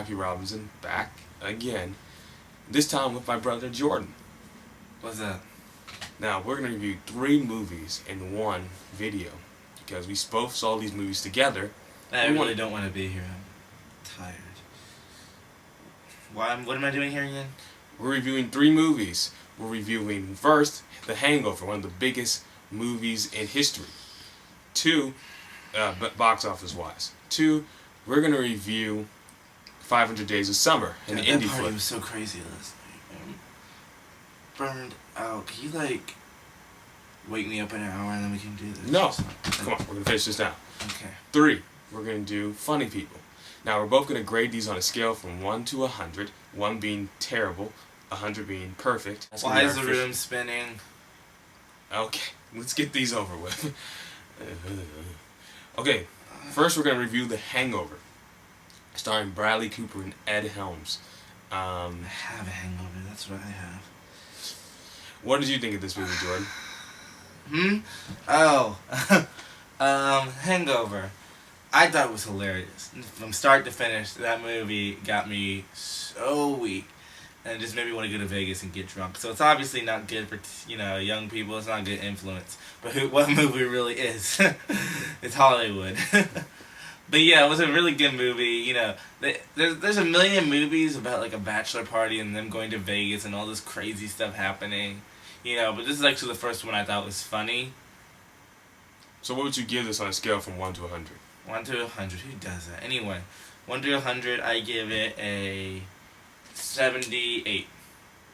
Jackie Robinson, back again. This time with my brother Jordan. What's up? Now, we're going to review 3 movies in one video. Because we both saw these movies together. I really don't want to be here. I'm tired. What am I doing here again? We're reviewing 3 movies. We're reviewing, first, The Hangover, one of the biggest movies in history. 2, box office-wise. 2, we're going to review 500 Days of Summer, an indie That party flick. was so crazy last night. I'm burned out. Can you, wake me up in an hour and then we can do this? No. Come on, we're going to finish this now. Okay. 3, we're going to do Funny People. Now, we're both going to grade these on a scale from 1 to 100, 1 being terrible, 100 being perfect. Why is the room spinning? Okay, let's get these over with. Okay, first we're going to review The Hangover, starring Bradley Cooper and Ed Helms. I have a hangover, that's what I have. What did you think of this movie, Jordan? Hangover. I thought it was hilarious. From start to finish, that movie got me so weak. And it just made me want to go to Vegas and get drunk. So it's obviously not good for, young people. It's not a good influence. But what movie really is? It's Hollywood. But yeah, it was a really good movie. There's a million movies about a bachelor party and them going to Vegas and all this crazy stuff happening. But this is actually the first one I thought was funny. So what would you give this on a scale from 1 to 100? 1 to 100. Who does that? Anyway, 1 to 100, I give it a 78.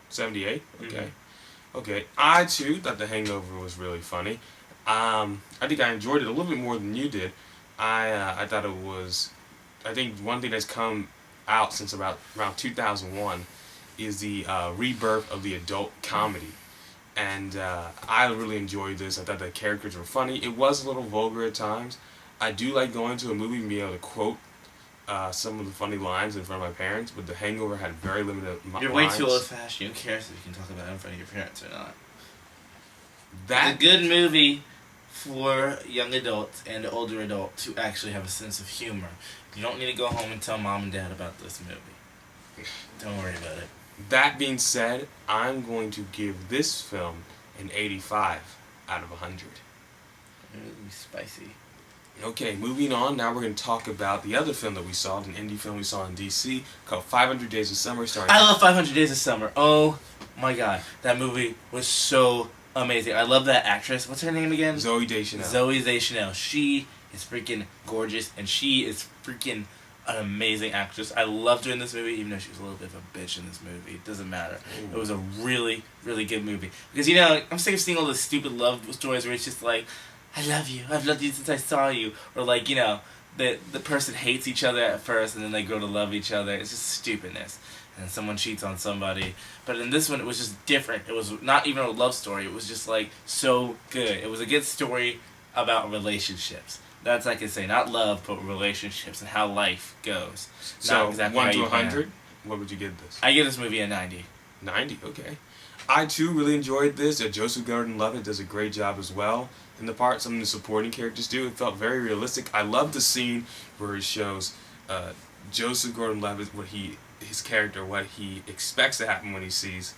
78? Okay. Mm-hmm. Okay. I, too, thought The Hangover was really funny. I think I enjoyed it a little bit more than you did. I thought it was... I think one thing that's come out since around 2001 is the rebirth of the adult comedy. And I really enjoyed this. I thought the characters were funny. It was a little vulgar at times. I do like going to a movie and being able to quote some of the funny lines in front of my parents, but The Hangover had very limited lines. You're way too old-fashioned. Who cares if you can talk about it in front of your parents or not? That It's a good movie for young adults and older adults who actually have a sense of humor. You don't need to go home and tell mom and dad about this movie. Don't worry about it. That being said, I'm going to give this film an 85 out of 100. Ooh, spicy. Okay, moving on. Now we're going to talk about the other film that we saw, an indie film we saw in DC called 500 Days of Summer. Starring I love 500 Days of Summer. Oh my god. That movie was so amazing. I love that actress. What's her name again? Zooey Deschanel. Zooey Deschanel. She is freaking gorgeous, and she is freaking an amazing actress. I loved her in this movie, even though she was a little bit of a bitch in this movie. It doesn't matter. Ooh. It was a really, really good movie. Because, I'm sick of seeing all the stupid love stories where it's just like, I love you. I've loved you since I saw you. Or the person hates each other at first and then they grow to love each other. It's just stupidness. And someone cheats on somebody. But in this one, it was just different. It was not even a love story. It was just, so good. It was a good story about relationships. That's like I say, not love, but relationships and how life goes. So, Not exactly 1 how to you plan. 100, what would you give this? I give this movie a 90. 90, okay. I, too, really enjoyed this. Joseph Gordon-Levitt does a great job as well in the part. Some of the supporting characters do. It felt very realistic. I love the scene where he shows Joseph Gordon-Levitt, his character, what he expects to happen when he sees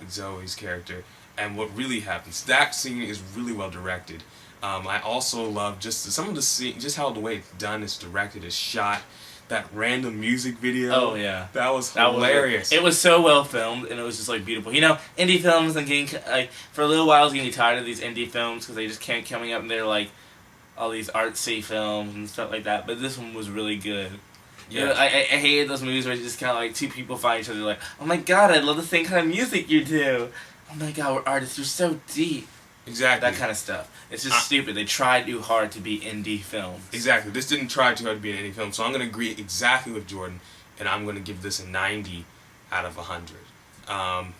Zoe's character, and what really happens. That scene is really well directed. I also love just some of the scene, just how the way it's done, it's directed, it's shot. That random music video. Oh, yeah. That was hilarious. It was so well filmed, and it was just, beautiful. Indie films, I'm getting, for a little while I was getting tired of these indie films, because they just kept coming up, and they're, all these artsy films and stuff like that, but this one was really good. Yeah. I hated those movies where it's just kind of two people find each other, oh my god, I love the same kind of music you do. Oh my god, we're artists, you're so deep. Exactly. That kind of stuff. It's just stupid. They tried too hard to be indie films. Exactly. This didn't try too hard to be an indie film, so I'm going to agree exactly with Jordan, and I'm going to give this a 90 out of 100.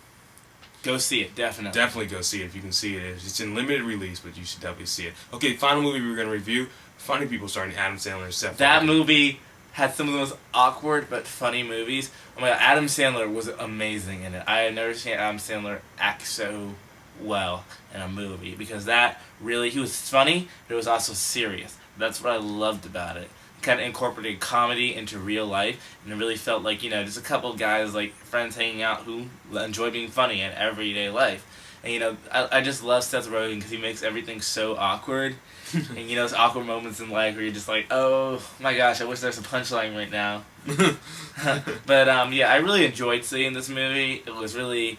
Go see it, definitely. Definitely go see it if you can see it. It's in limited release, but you should definitely see it. Okay, final movie we're going to review, Funny People, starring Adam Sandler and Seth That Rogen. movie had some of the most awkward but funny movies. Oh my god, Adam Sandler was amazing in it. I have never seen Adam Sandler act so well in a movie, because that really, he was funny, but it was also serious. That's what I loved about it. kind of incorporated comedy into real life, and it really felt like, just a couple guys, like friends hanging out who enjoy being funny in everyday life. And I just love Seth Rogen because he makes everything so awkward. And those awkward moments in life where you're just like, oh my gosh, I wish there's a punchline right now. But yeah, I really enjoyed seeing this movie. It was really,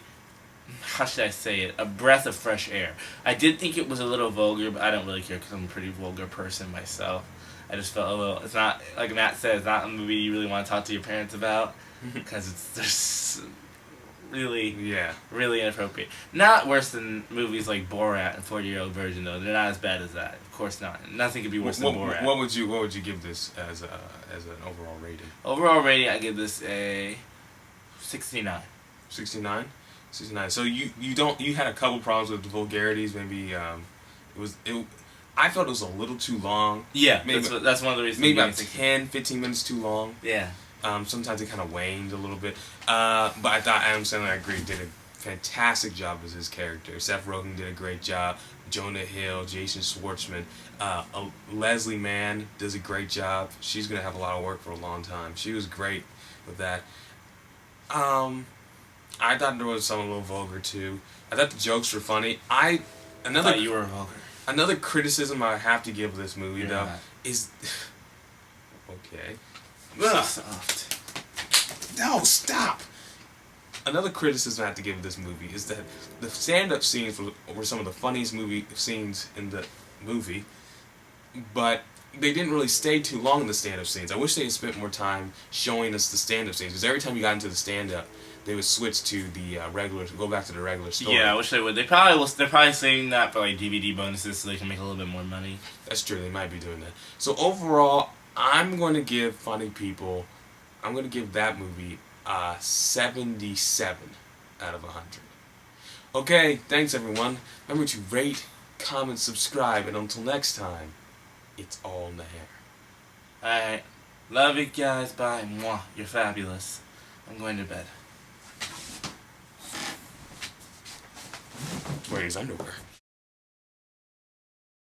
how should I say it, a breath of fresh air. I did think it was a little vulgar, but I don't really care because I'm a pretty vulgar person myself. I just felt a little, it's not, like Matt said, it's not a movie you really want to talk to your parents about because there's really, Yeah. really inappropriate. Not worse than movies like Borat and 40-Year-Old Virgin, though. They're not as bad as that. Of course not. Nothing could be worse than Borat. What would you give this as an overall rating? Overall rating, I give this a 69. 69? 69. So you had a couple problems with the vulgarities. Maybe I felt it was a little too long. Yeah, maybe that's one of the reasons. Maybe about 10, 15 minutes too long. Yeah. Sometimes it kind of waned a little bit. But I thought Adam Sandler, I agree, did a fantastic job as his character. Seth Rogen did a great job. Jonah Hill, Jason Schwartzman, Leslie Mann does a great job. She's gonna have a lot of work for a long time. She was great with that. I thought there was some a little vulgar too. I thought the jokes were funny. I thought you were vulgar. Another criticism I have to give this movie, though, is okay. So soft. No, stop. Another criticism I have to give this movie is that the stand-up scenes were some of the funniest movie scenes in the movie, but they didn't really stay too long in the stand-up scenes. I wish they had spent more time showing us the stand-up scenes, because every time you got into the stand-up, they would switch to the go back to the regular story. Yeah, I wish they would. They're probably saving that for like DVD bonuses so they can make a little bit more money. That's true. They might be doing that. So overall, I'm going to give that movie a 77 out of 100. Okay, thanks everyone. Remember to rate, comment, subscribe, and until next time, it's all in the hair. Alright. Love you guys. Bye. Mwah. You're fabulous. I'm going to bed. Wear his underwear.